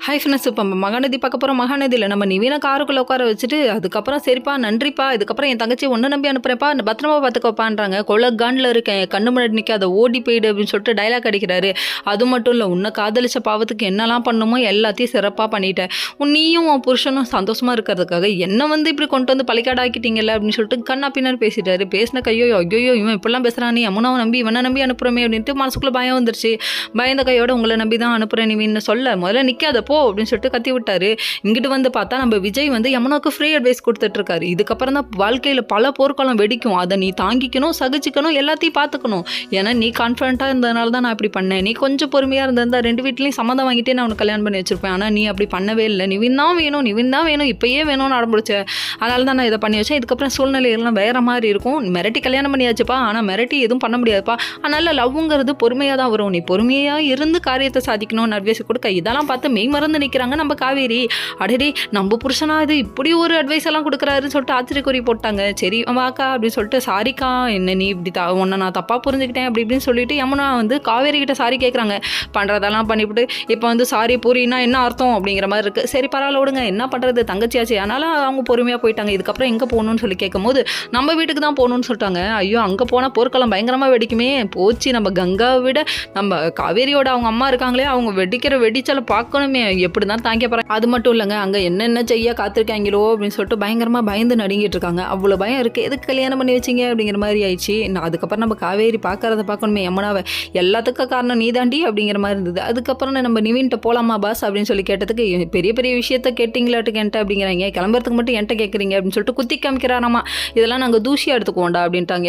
Hi friends, இப்போ மகாநதி பார்க்க போகிறோம். மகாநதியில் நம்ம நிவீன காருக்குள்ளே உட்கார வச்சுட்டு அதுக்கப்புறம் சரிப்பா நன்றிப்பா, இதுக்கப்புறம் என் தங்கச்சி ஒன்று நம்பி அனுப்புகிறேன்ப்பா, அந்த பத்திரமா பார்த்துக்கோப்பான்றாங்க. கொலகாண்டில் இருக்கேன், கண்ணு முன்னாடி நிற்காத, ஓடி போயிடு அப்படின்னு சொல்லிட்டு டைலாக் அடிக்கிறாரு. அது மட்டும் இல்லை, உன்னை காதலிச்ச பாவத்துக்கு என்னெல்லாம் பண்ணுமோ எல்லாத்தையும் சிறப்பாக பண்ணிட்டேன். நீயும் உன் புருஷனும் சந்தோஷமாக இருக்கிறதுக்காக என்னை இப்படி கொண்டு வந்து பழிக்காடாக்கிட்டீங்கல்ல அப்படின்னு சொல்லிட்டு கண்ணா பின்னாடி பேசிட்டாரு. பேசின கையோ ஐயோ இவன் இப்படிலாம் பேசுகிறானே, யமுனாவை நம்பி இவனை நம்பி அனுப்புகிறமே அப்படின்ட்டு மனசுக்குள்ளே பயம் வந்துருச்சு. பயந்த கையோட உங்களை நம்பி தான் அனுப்புகிறேன் நிவின்னு சொல்ல, முதல்ல நிற்காத போ அப்படின்னு சொல்லிட்டு கத்தி விட்டாரு. இங்கிட்டு வந்து பார்த்தா நம்ம விஜய் யமுனாவுக்கு ஃப்ரீ அட்வைஸ் கொடுத்துட்டு இருக்காரு. இதுக்கப்புறம் தான் வாழ்க்கையில் பல போர்க்களம் வெடிக்கும், அதை நீ தாங்கிக்கணும், சகிச்சுக்கணும், எல்லாத்தையும் பார்த்துக்கணும். ஏன்னா நீ கான்ஃபிடென்ட்டாக இருந்ததுனால தான் நான் இப்படி பண்ணேன். நீ கொஞ்சம் பொறுமையாக இருந்திருந்தா 2 வீட்லையும் சம்மதம் வாங்கிட்டே நான் உனக்கு கல்யாணம் பண்ணி வச்சிருப்பேன். ஆனால் நீ அப்படி பண்ணவே இல்லை. நிவின் தான் வேணும் இப்பயே வேணும்னு ஆரம்பிச்ச. அதனால தான் நான் இதை பண்ணி வச்சேன். இதுக்கப்புறம் சூழ்நிலைகள்லாம் வேற மாதிரி இருக்கும். மிரட்டி கல்யாணம் பண்ணியாச்சுப்பா, ஆனால் மிரட்டி எதுவும் பண்ண முடியாதுப்பா. அதனால லவ்ங்கிறது பொறுமையாக தான் வரும். நீ பொறுமையாக இருந்து காரியத்தை சாதிக்கணும்னு அட்வைஸ் கொடுக்க, இதெல்லாம் பார்த்து மெய் மறந்து நிற்கிறாங்க நம்ம காவேரி. அடடே நம்ம புருஷனா இது இப்படி ஒரு அட்வைஸ் எல்லாம் கொடுக்குறாருன்னு சொல்லிட்டு ஆச்சரியக்குறி போட்டாங்க. சரி வாக்கா அப்படின்னு சொல்லிட்டு, சாரிக்கா என்ன நீ இப்படி உன்னை நான் தப்பாக புரிஞ்சுக்கிட்டேன் அப்படி இப்படின்னு சொல்லிட்டு யமுனா காவேரி கிட்ட சாரி கேட்குறாங்க. பண்ணுறதெல்லாம் பண்ணிவிட்டு இப்போ சாரி பூரின்னா என்ன அர்த்தம் அப்படிங்கிற மாதிரி இருக்குது. சரி பரவாயில்ல விடுங்க, என்ன பண்ணுறது, தங்கச்சியாச்சு. அதனால அவங்க பொறுமையாக போயிட்டாங்க. இதுக்கப்புறம் எங்கே போகணும்னு சொல்லி கேட்கும்போது நம்ம வீட்டுக்கு தான் போகணும்னு சொல்லிட்டாங்க. ஐயோ அங்கே போனால் போர்க்களம் பயங்கரமாக வெடிக்குமே, போச்சு நம்ம கங்காவை விட நம்ம காவேரியோட அவங்க அம்மா இருக்காங்களே, அவங்க வெடிக்கிற வெடிச்சலை பார்க்கணுமே, எப்படி தான் தாங்க போகிறாங்க. அது மட்டும் இல்லைங்க, அங்கே என்னென்ன செய்ய காத்திருக்காங்களோ அப்படின்னு சொல்லிட்டு பயங்கரமாக பயந்து நடுங்கிட்டு இருக்காங்க. அவ்வளோ பயம் இருக்குது, எதுக்கு கல்யாணம் பண்ணி வச்சிங்க அப்படிங்கிற மாதிரி ஆயிடுச்சு. அதுக்கப்புறம் நம்ம காவேரி பார்க்கறத பார்க்கணுமே, யமுனாவை எல்லாத்துக்கும் காரணம் நீ தாண்டி அப்படிங்கிற மாதிரி இருந்தது. அதுக்கப்புறம் நம்ம நிவின்ட்ட போகலாமா பாஸ் அப்படின்னு சொல்லி கேட்டதுக்கு, பெரிய பெரிய விஷயத்த கேட்டிங்களாட்டுக்கு என்கிட்ட அப்படிங்கிறாங்க, கிளம்புறதுக்கு மட்டும் என்கிட்ட கேட்குறீங்க அப்படின்னு சொல்லிட்டு குத்தி காமிக்கிறாராமா. இதெல்லாம் நாங்கள் தூசியாக எடுத்துக்குவோண்டா அப்படின்ட்டாங்க.